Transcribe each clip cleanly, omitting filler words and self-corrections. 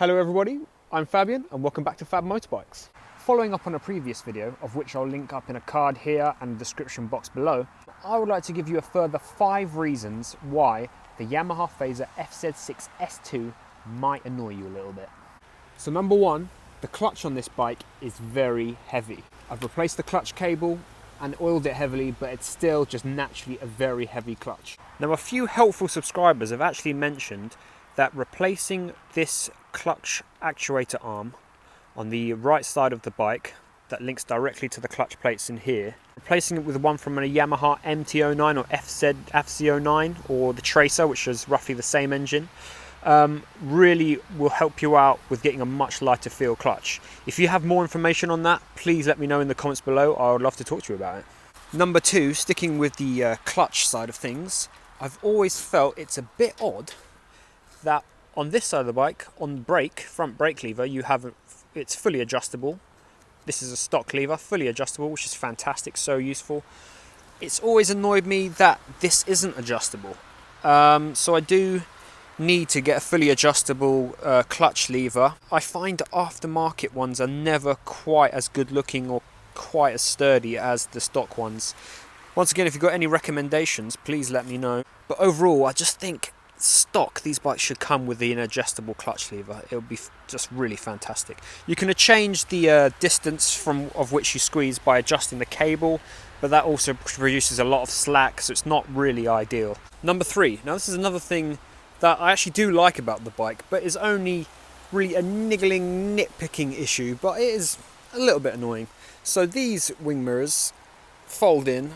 Hello everybody, I'm Fabian and welcome back to Fab Motorbikes. Following up on a previous video, of which I'll link up in a card here and the description box below, I would like to give you a further 5 reasons why the Yamaha Fazer fz6 S2 might annoy you a little bit. So number 1, the clutch on this bike is very heavy. I've replaced the clutch cable and oiled it heavily, but it's still just naturally a very heavy clutch. Now a few helpful subscribers have actually mentioned that replacing this clutch actuator arm on the right side of the bike that links directly to the clutch plates in here, replacing it with one from a Yamaha MT-09 or fz6 or the Tracer, which is roughly the same engine, really will help you out with getting a much lighter feel clutch. If you have more information on that, please let me know in the comments below. I would love to talk to you about it. Number 2, sticking with the clutch side of things, I've always felt it's a bit odd that on this side of the bike, on the brake, front brake lever, it's fully adjustable. This is a stock lever, fully adjustable, which is fantastic, so useful. It's always annoyed me that this isn't adjustable. So I do need to get a fully adjustable clutch lever. I find aftermarket ones are never quite as good looking or quite as sturdy as the stock ones. Once again, if you've got any recommendations, please let me know. But overall, I just think stock, these bikes should come with an adjustable clutch lever. It would be just really fantastic. You can change the distance of which you squeeze by adjusting the cable, but that also produces a lot of slack, so it's not really ideal. Number 3, now this is another thing that I actually do like about the bike, but is only really a niggling, nitpicking issue, but it is a little bit annoying. So these wing mirrors fold in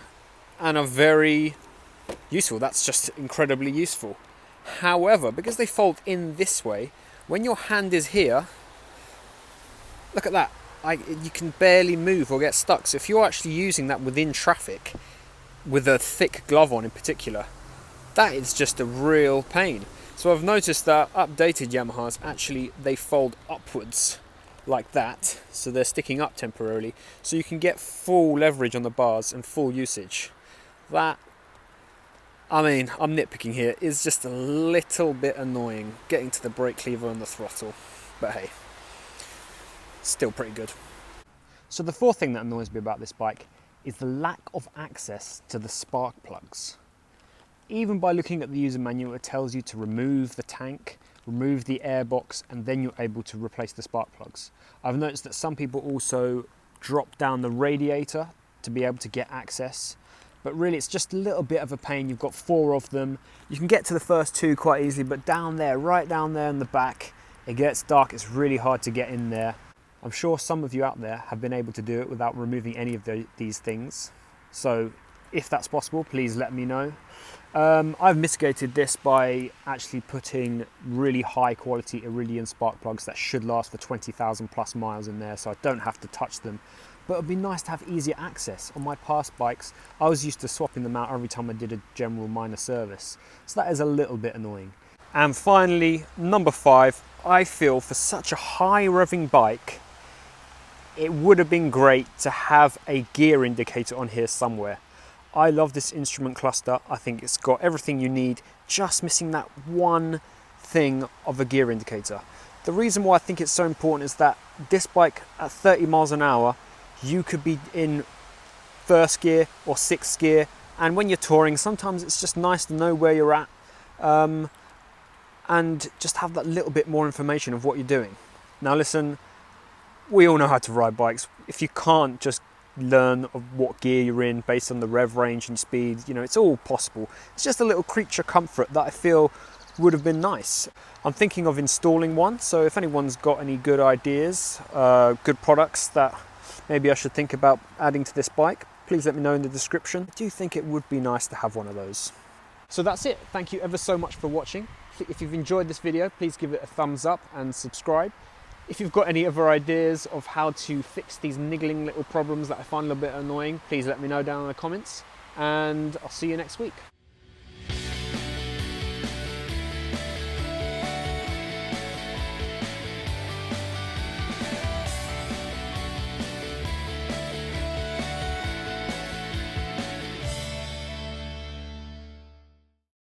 and are very useful. That's just incredibly useful. However, because they fold in this way, when your hand is here, look at that, you can barely move or get stuck. So if you're actually using that within traffic, with a thick glove on in particular, that is just a real pain. So I've noticed that updated Yamahas, actually they fold upwards like that, so they're sticking up temporarily, so you can get full leverage on the bars and full usage. That, I mean, I'm nitpicking here, is just a little bit annoying getting to the brake lever and the throttle, but hey, still pretty good. So the 4th thing that annoys me about this bike is the lack of access to the spark plugs. Even by looking at the user manual, it tells you to remove the tank, remove the air box, and then you're able to replace the spark plugs. I've noticed that some people also drop down the radiator to be able to get access. But really it's just a little bit of a pain. You've got 4 of them. You can get to the first 2 quite easily, but down there, right down there in the back, it gets dark. It's really hard to get in there. I'm sure some of you out there have been able to do it without removing any of these things. So if that's possible, please let me know. I've mitigated this by actually putting really high quality Iridium spark plugs that should last for 20,000 plus miles in there, so I don't have to touch them. But it would be nice to have easier access. On my past bikes, I was used to swapping them out every time I did a general minor service. So that is a little bit annoying. And finally, number 5, I feel for such a high revving bike, it would have been great to have a gear indicator on here somewhere. I love this instrument cluster. I think it's got everything you need, just missing that one thing of a gear indicator. The reason why I think it's so important is that this bike at 30 miles an hour, you could be in 1st gear or 6th gear, and when you're touring, sometimes it's just nice to know where you're at and just have that little bit more information of what you're doing. Now listen, we all know how to ride bikes. If you can't just learn of what gear you're in based on the rev range and speed, you know, it's all possible. It's just a little creature comfort that I feel would have been nice. I'm thinking of installing one, so if anyone's got any good ideas, good products that maybe I should think about adding to this bike, please let me know in the description. I do think it would be nice to have one of those. So that's it. Thank you ever so much for watching. If you've enjoyed this video, please give it a thumbs up and subscribe. If you've got any other ideas of how to fix these niggling little problems that I find a little bit annoying, please let me know down in the comments, and I'll see you next week.